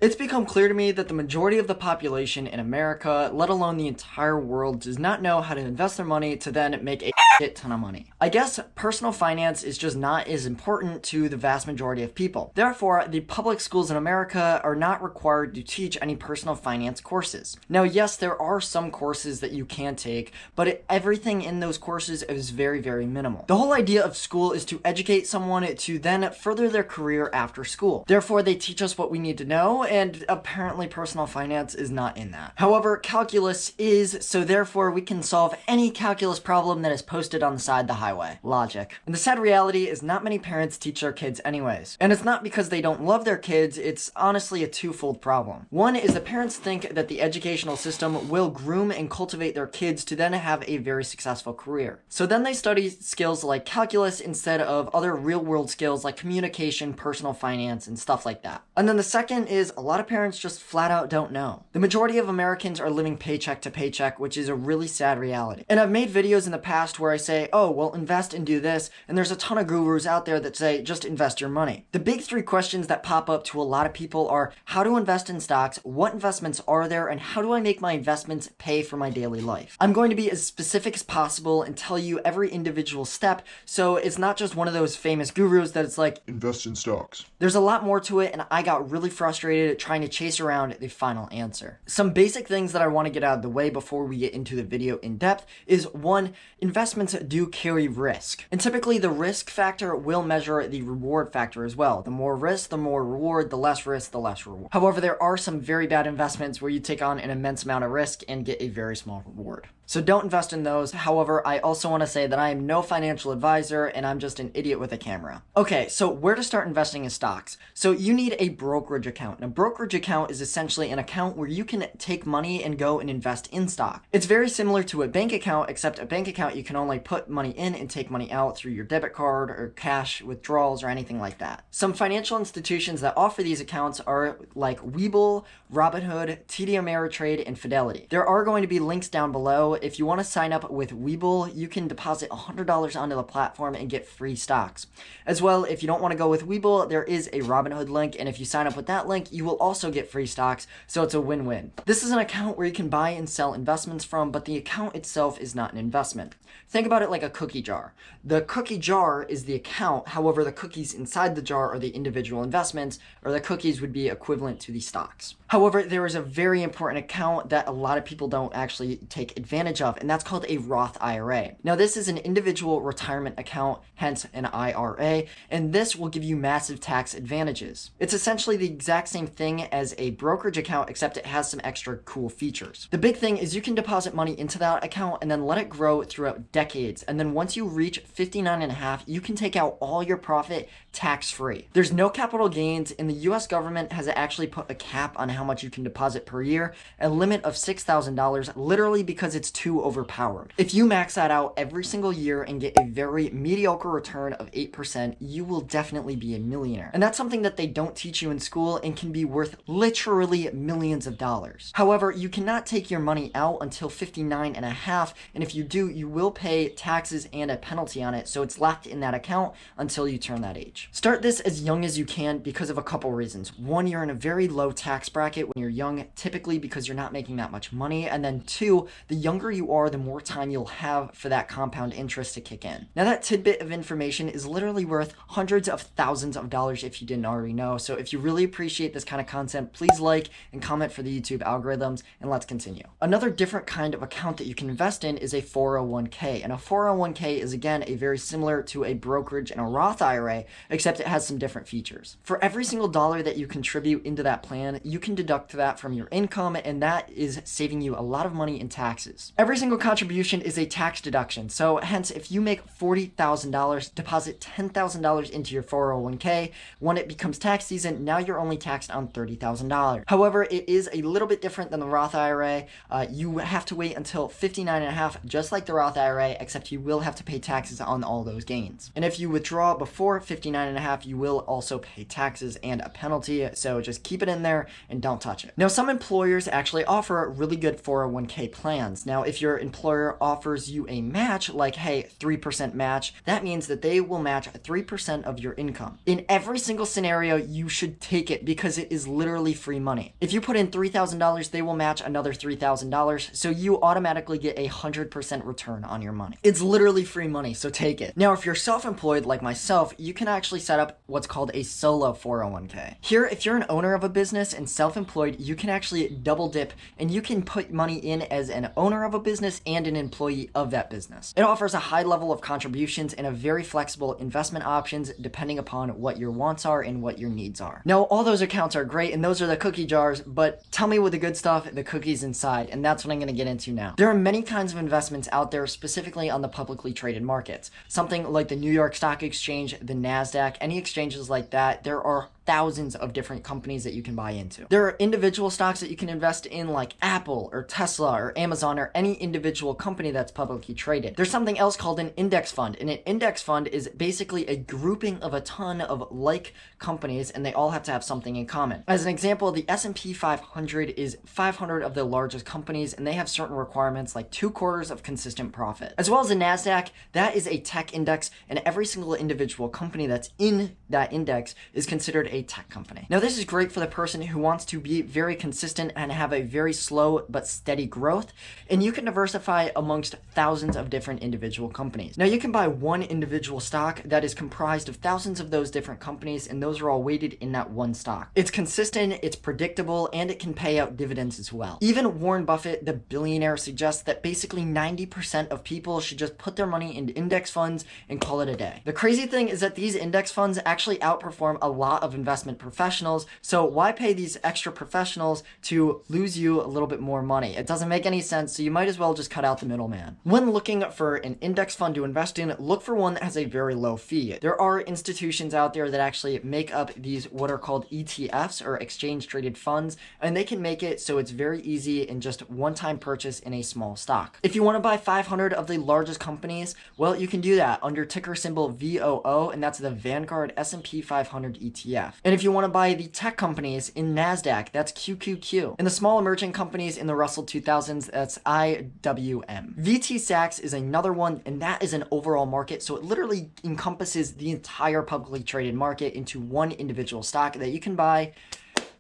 It's become clear to me that the majority of the population in America, let alone the entire world, does not know how to invest their money to then make a shit ton of money. I guess personal finance is just not as important to the vast majority of people. Therefore, the public schools in America are not required to teach any personal finance courses. Now, yes, there are some courses that you can take, but everything in those courses is very, very minimal. The whole idea of school is to educate someone to then further their career after school. Therefore, they teach us what we need to know, and apparently personal finance is not in that. However, calculus is, so therefore we can solve any calculus problem that is posted on the side of the highway. Logic. And the sad reality is not many parents teach their kids anyways. And it's not because they don't love their kids, it's honestly a twofold problem. One is that parents think that the educational system will groom and cultivate their kids to then have a very successful career. So then they study skills like calculus instead of other real-world skills like communication, personal finance, and stuff like that. And then the second is a lot of parents just flat out don't know. The majority of Americans are living paycheck to paycheck, which is a really sad reality. And I've made videos in the past where I say, oh, well, invest and do this, and there's a ton of gurus out there that say, just invest your money. The big three questions that pop up to a lot of people are how to invest in stocks, what investments are there, and how do I make my investments pay for my daily life? I'm going to be as specific as possible and tell you every individual step, so it's not just one of those famous gurus that it's like, invest in stocks. There's a lot more to it, and I got really frustrated trying to chase around the final answer. Some basic things that I want to get out of the way before we get into the video in depth is one, investments do carry risk. And typically the risk factor will measure the reward factor as well. The more risk, the more reward, the less risk, the less reward. However, there are some very bad investments where you take on an immense amount of risk and get a very small reward. So don't invest in those. However, I also want to say that I am no financial advisor and I'm just an idiot with a camera. Okay, so where to start investing in stocks? So you need a brokerage account. And a brokerage account is essentially an account where you can take money and go and invest in stock. It's very similar to a bank account, except a bank account you can only put money in and take money out through your debit card or cash withdrawals or anything like that. Some financial institutions that offer these accounts are like WeBull, Robinhood, TD Ameritrade, and Fidelity. There are going to be links down below. If you want to sign up with WeBull, you can deposit $100 onto the platform and get free stocks. As well, if you don't want to go with WeBull, there is a Robinhood link, and if you sign up with that link, you will also get free stocks, so it's a win-win. This is an account where you can buy and sell investments from, but the account itself is not an investment. Think about it like a cookie jar. The cookie jar is the account, however, the cookies inside the jar are the individual investments, or the cookies would be equivalent to the stocks. However, there is a very important account that a lot of people don't actually take advantage of, and that's called a Roth IRA. Now, this is an individual retirement account, hence an IRA, and this will give you massive tax advantages. It's essentially the exact same thing as a brokerage account, except it has some extra cool features. The big thing is you can deposit money into that account and then let it grow throughout decades, and then once you reach 59 and a half, you can take out all your profit tax-free. There's no capital gains, and the US government has actually put a cap on how much you can deposit per year, a limit of $6,000, literally because it's too overpowered. If you max that out every single year and get a very mediocre return of 8%, you will definitely be a millionaire. And that's something that they don't teach you in school and can be worth literally millions of dollars. However, you cannot take your money out until 59 and a half, and if you do, you will pay taxes and a penalty on it, so it's locked in that account until you turn that age. Start this as young as you can because of a couple reasons. One, you're in a very low tax bracket when you're young, typically because you're not making that much money, and then two, the younger you are, the more time you'll have for that compound interest to kick in. Now, that tidbit of information is literally worth hundreds of thousands of dollars if you didn't already know, so if you really appreciate this kind of content, please like and comment for the YouTube algorithms, and let's continue. Another different kind of account that you can invest in is a 401k, and a 401k is again a very similar to a brokerage and a Roth IRA, except it has some different features. For every single dollar that you contribute into that plan, you can deduct that from your income, and that is saving you a lot of money in taxes. Every single contribution is a tax deduction, so hence if you make $40,000, deposit $10,000 into your 401k, when it becomes tax season, now you're only taxed on $30,000. However, it is a little bit different than the Roth IRA. You have to wait until 59 and a half, just like the Roth IRA, except you will have to pay taxes on all those gains. And if you withdraw before 59 and a half, you will also pay taxes and a penalty, so just keep it in there and don't touch it. Now, some employers actually offer really good 401k plans. Now, Now, if your employer offers you a match, like, hey, 3% match, that means that they will match 3% of your income. In every single scenario, you should take it because it is literally free money. If you put in $3,000, they will match another $3,000, so you automatically get 100% return on your money. It's literally free money, so take it. Now, if you're self-employed like myself, you can actually set up what's called a solo 401k. Here, if you're an owner of a business and self-employed, you can actually double dip and you can put money in as an owner of a business and an employee of that business. It offers a high level of contributions and a very flexible investment options depending upon what your wants are and what your needs are. Now, all those accounts are great and those are the cookie jars, but tell me with the good stuff, the cookies inside, and that's what I'm going to get into now. There are many kinds of investments out there specifically on the publicly traded markets. Something like the New York Stock Exchange, the NASDAQ, any exchanges like that, there are thousands of different companies that you can buy into. There are individual stocks that you can invest in like Apple or Tesla or Amazon or any individual company that's publicly traded. There's something else called an index fund, and an index fund is basically a grouping of a ton of like companies, and they all have to have something in common. As an example, the S&P 500 is 500 of the largest companies, and they have certain requirements like 2 quarters of consistent profit. As well as the NASDAQ, that is a tech index, and every single individual company that's in that index is considered a tech company. Now, this is great for the person who wants to be very consistent and have a very slow but steady growth, and you can diversify amongst thousands of different individual companies. Now, you can buy one individual stock that is comprised of thousands of those different companies, and those are all weighted in that one stock. It's consistent, it's predictable, and it can pay out dividends as well. Even Warren Buffett, the billionaire, suggests that basically 90% of people should just put their money into index funds and call it a day. The crazy thing is that these index funds actually outperform a lot of investment professionals, so why pay these extra professionals to lose you a little bit more money? It doesn't make any sense, so you might as well just cut out the middleman. When looking for an index fund to invest in, look for one that has a very low fee. There are institutions out there that actually make up these what are called ETFs, or exchange traded funds, and they can make it so it's very easy in just one-time purchase in a small stock. If you want to buy 500 of the largest companies, well, you can do that under ticker symbol VOO, and that's the Vanguard S&P 500 ETF. And if you want to buy the tech companies in NASDAQ, that's QQQ. And the small emerging companies in the Russell 2000s, that's IWM. VT Sachs is another one, and that is an overall market, so it literally encompasses the entire publicly traded market into one individual stock that you can buy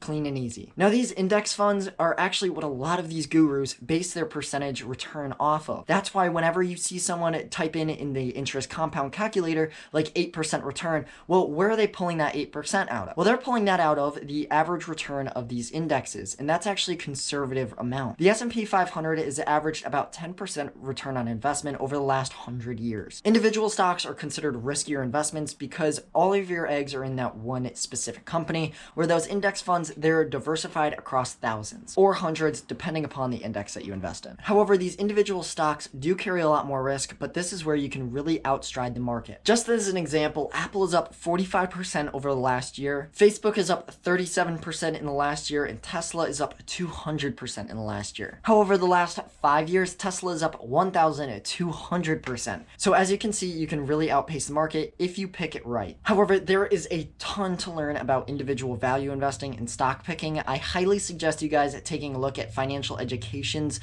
clean and easy. Now, these index funds are actually what a lot of these gurus base their percentage return off of. That's why whenever you see someone type in the interest compound calculator like 8% return, well, where are they pulling that 8% out of? Well, they're pulling that out of the average return of these indexes, and that's actually a conservative amount. The S&P 500 is averaged about 10% return on investment over the last 100 years. Individual stocks are considered riskier investments because all of your eggs are in that one specific company, where those index funds, they're diversified across thousands or hundreds depending upon the index that you invest in. However, these individual stocks do carry a lot more risk, but this is where you can really outstride the market. Just as an example, Apple is up 45% over the last year, Facebook is up 37% in the last year, and Tesla is up 200% in the last year. However, the last 5 years, Tesla is up 1,200%. So as you can see, you can really outpace the market if you pick it right. However, there is a ton to learn about individual value investing and stock picking. I highly suggest you guys taking a look at Financial Education's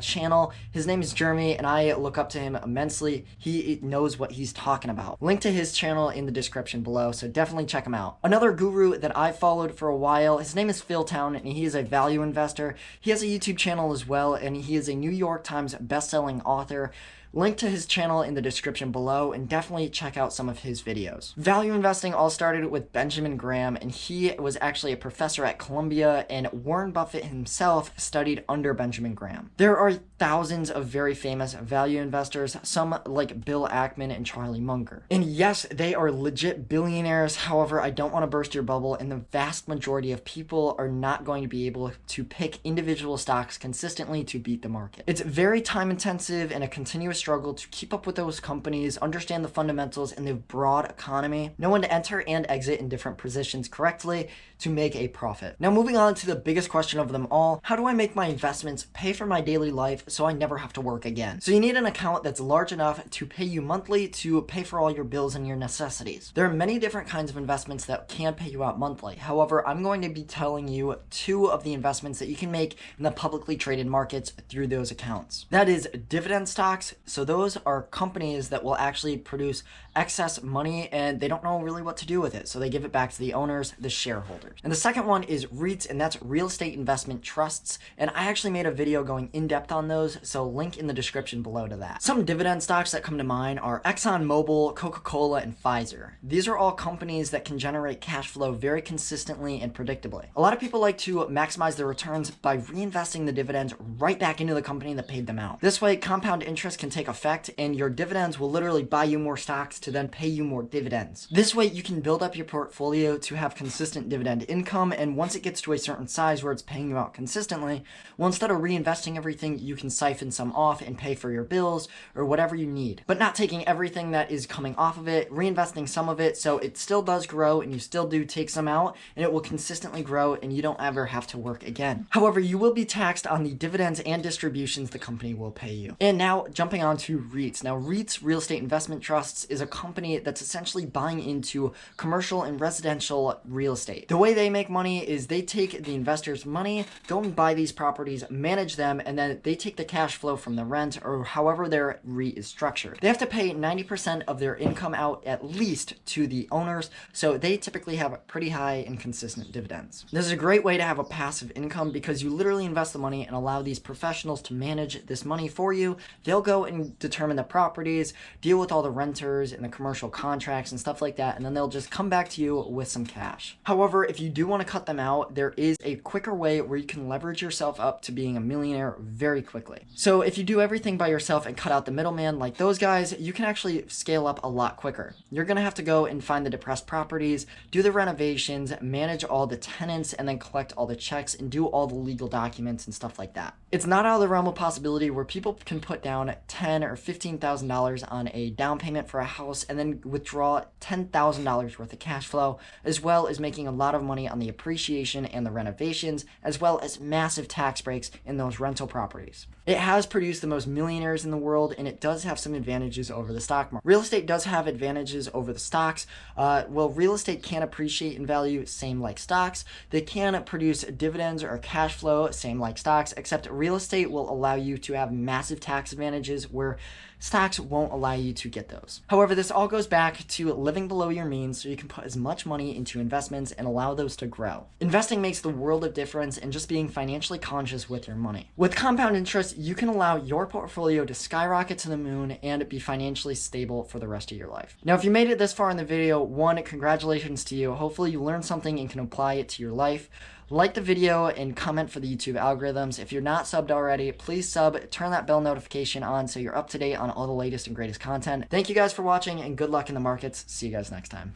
channel. His name is Jeremy, and I look up to him immensely. He knows what he's talking about. Link to his channel in the description below, so definitely check him out. Another guru that I've followed for a while, his name is Phil Town, and he is a value investor. He has a YouTube channel as well, and he is a New York Times best-selling author. Link to his channel in the description below, and definitely check out some of his videos. Value investing all started with Benjamin Graham, and he was actually a professor at Columbia, and Warren Buffett himself studied under Benjamin Graham. There are thousands of very famous value investors, some like Bill Ackman and Charlie Munger. And yes, they are legit billionaires. However, I don't want to burst your bubble, and the vast majority of people are not going to be able to pick individual stocks consistently to beat the market. It's very time intensive and a continuous struggle to keep up with those companies, understand the fundamentals and the broad economy, know when to enter and exit in different positions correctly, to make a profit. Now moving on to the biggest question of them all, how do I make my investments pay for my daily life so I never have to work again? So you need an account that's large enough to pay you monthly to pay for all your bills and your necessities. There are many different kinds of investments that can pay you out monthly. However, I'm going to be telling you 2 of the investments that you can make in the publicly traded markets through those accounts. That is dividend stocks. So those are companies that will actually produce excess money and they don't know really what to do with it. So they give it back to the owners, the shareholders. And the second one is REITs, and that's real estate investment trusts. And I actually made a video going in depth on those, so link in the description below to that. Some dividend stocks that come to mind are ExxonMobil, Coca-Cola, and Pfizer. These are all companies that can generate cash flow very consistently and predictably. A lot of people like to maximize their returns by reinvesting the dividends right back into the company that paid them out. This way, compound interest can take effect and your dividends will literally buy you more stocks to then pay you more dividends. This way, you can build up your portfolio to have consistent dividend income, and once it gets to a certain size where it's paying you out consistently, well, instead of reinvesting everything, you can siphon some off and pay for your bills or whatever you need, but not taking everything that is coming off of it, reinvesting some of it so it still does grow and you still do take some out and it will consistently grow and you don't ever have to work again. However, you will be taxed on the dividends and distributions the company will pay you. And now jumping on to REITs. Now REITs, real estate investment trusts, is a company that's essentially buying into commercial and residential real estate. The way they make money is they take the investors' money, go and buy these properties, manage them, and then they take the cash flow from the rent or however their REIT is structured. They have to pay 90% of their income out at least to the owners, so they typically have pretty high and consistent dividends. This is a great way to have a passive income because you literally invest the money and allow these professionals to manage this money for you. They'll go and determine the properties, deal with all the renters and the commercial contracts and stuff like that, and then they'll just come back to you with some cash. However, if you do want to cut them out, there is a quicker way where you can leverage yourself up to being a millionaire very quickly. So if you do everything by yourself and cut out the middleman like those guys, you can actually scale up a lot quicker. You're going to have to go and find the depressed properties, do the renovations, manage all the tenants, and then collect all the checks and do all the legal documents and stuff like that. It's not out of the realm of possibility where people can put down $10,000 or $15,000 on a down payment for a house and then withdraw $10,000 worth of cash flow, as well as making a lot of money on the appreciation and the renovations, as well as massive tax breaks in those rental properties. It has produced the most millionaires in the world, and it does have some advantages over the stock market. Real estate does have advantages over the stocks. Well, real estate can appreciate in value, same like stocks. They can produce dividends or cash flow, same like stocks, except real estate will allow you to have massive tax advantages where stocks won't allow you to get those. However, this all goes back to living below your means so you can put as much money into investments and allow those to grow. Investing makes the world of difference in just being financially conscious with your money. With compound interest, you can allow your portfolio to skyrocket to the moon and be financially stable for the rest of your life. Now, if you made it this far in the video, one, congratulations to you. Hopefully you learned something and can apply it to your life. Like the video and comment for the YouTube algorithms. If you're not subbed already, please sub, turn that bell notification on so you're up to date on all the latest and greatest content. Thank you guys for watching and good luck in the markets. See you guys next time.